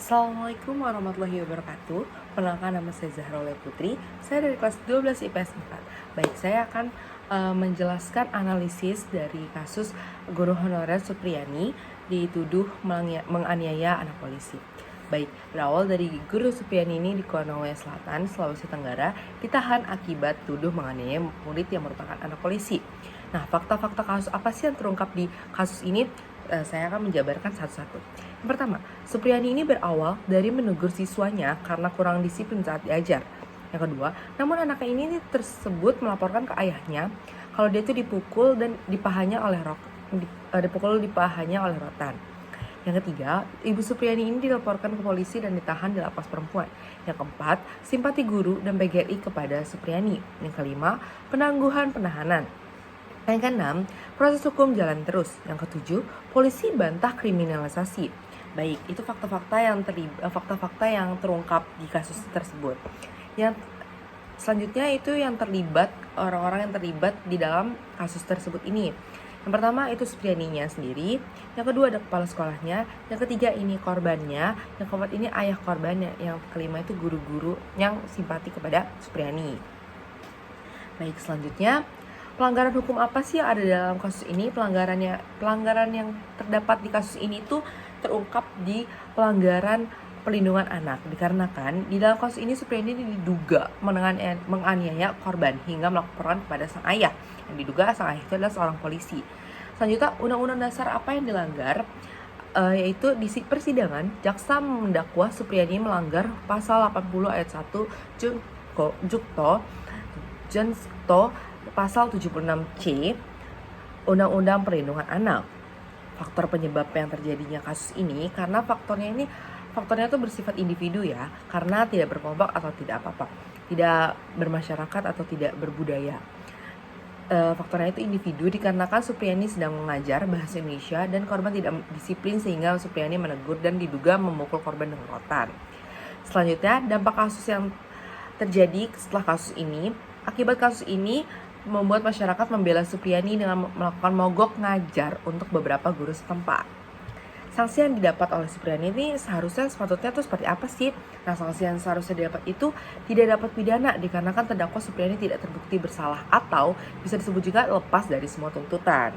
Assalamualaikum warahmatullahi wabarakatuh. Perkenalkan, nama saya Zahra Putri. Saya dari kelas 12 IPS 4. Baik, saya akan menjelaskan analisis dari kasus guru honorer Supriyani dituduh menganiaya anak polisi. Baik, berawal dari guru Supriyani ini di Konawe Selatan, Sulawesi Tenggara, ditahan akibat tuduh menganiaya murid yang merupakan anak polisi. Nah, fakta-fakta kasus apa sih yang terungkap di kasus ini? Saya akan menjabarkan satu-satu. Yang pertama, Supriyani ini berawal dari menegur siswanya karena kurang disiplin saat diajar. Yang kedua, namun anaknya ini tersebut melaporkan ke ayahnya kalau dia itu dipukul dan di pahanya oleh rotan. Yang ketiga, Ibu Supriyani ini dilaporkan ke polisi dan ditahan di lapas perempuan. Yang keempat, simpati guru dan PGRI kepada Supriyani. Yang kelima, penangguhan penahanan. Yang keenam, proses hukum jalan terus. Yang ketujuh, polisi bantah kriminalisasi. Baik, itu fakta-fakta yang terungkap di kasus tersebut. Yang selanjutnya itu orang-orang yang terlibat di dalam kasus tersebut ini. Yang pertama itu Supriyaninya sendiri, yang kedua ada kepala sekolahnya, yang ketiga ini korbannya, yang keempat ini ayah korbannya, yang kelima itu guru-guru yang simpati kepada Supriyani. Baik, selanjutnya pelanggaran hukum apa sih yang ada dalam kasus ini? Pelanggaran yang terdapat di kasus ini itu terungkap di pelanggaran pelindungan anak, dikarenakan di dalam kasus ini Supriyani diduga menganiaya korban hingga melaporkan kepada sang ayah, yang diduga sang ayah itu adalah seorang polisi. Selanjutnya, Undang-Undang Dasar apa yang dilanggar? Yaitu di persidangan jaksa mendakwa Supriyani melanggar pasal 80 ayat 1 Junto pasal 76C Undang-Undang Perlindungan Anak. Faktor penyebab yang terjadinya kasus ini karena faktornya itu bersifat individu ya, karena tidak berkelompok atau tidak tidak bermasyarakat atau tidak berbudaya. Faktornya itu individu dikarenakan Supriyani sedang mengajar bahasa Indonesia dan korban tidak disiplin sehingga Supriyani menegur dan diduga memukul korban dengan rotan. Selanjutnya, dampak kasus yang terjadi setelah kasus ini. Akibat kasus ini membuat masyarakat membela Supriyani dengan melakukan mogok ngajar untuk beberapa guru setempat. Sanksi yang didapat oleh Supriyani ini sepatutnya itu seperti apa sih? Nah, sanksi yang seharusnya didapat itu tidak dapat pidana dikarenakan terdakwa Supriyani tidak terbukti bersalah atau bisa disebut juga lepas dari semua tuntutan.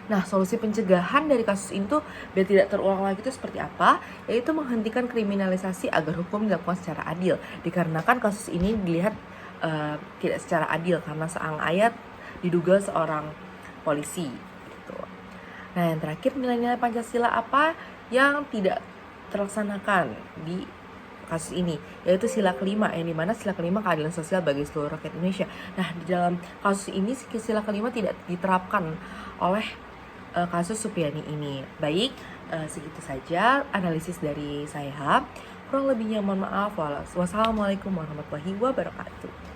Nah, solusi pencegahan dari kasus ini tuh biar tidak terulang lagi itu seperti apa? Yaitu menghentikan kriminalisasi agar hukum dilakukan secara adil. Dikarenakan kasus ini dilihat tidak secara adil karena sang ayat diduga seorang polisi gitu. Nah, yang terakhir, nilai-nilai Pancasila apa yang tidak terlaksanakan di kasus ini, yaitu sila kelima, yang dimana sila kelima keadilan sosial bagi seluruh rakyat Indonesia. Nah, di dalam kasus ini sila kelima tidak diterapkan oleh kasus Supriyani ini. Baik, segitu saja analisis dari saya. Kurang lebihnya mohon maaf. Wassalamualaikum warahmatullahi wabarakatuh.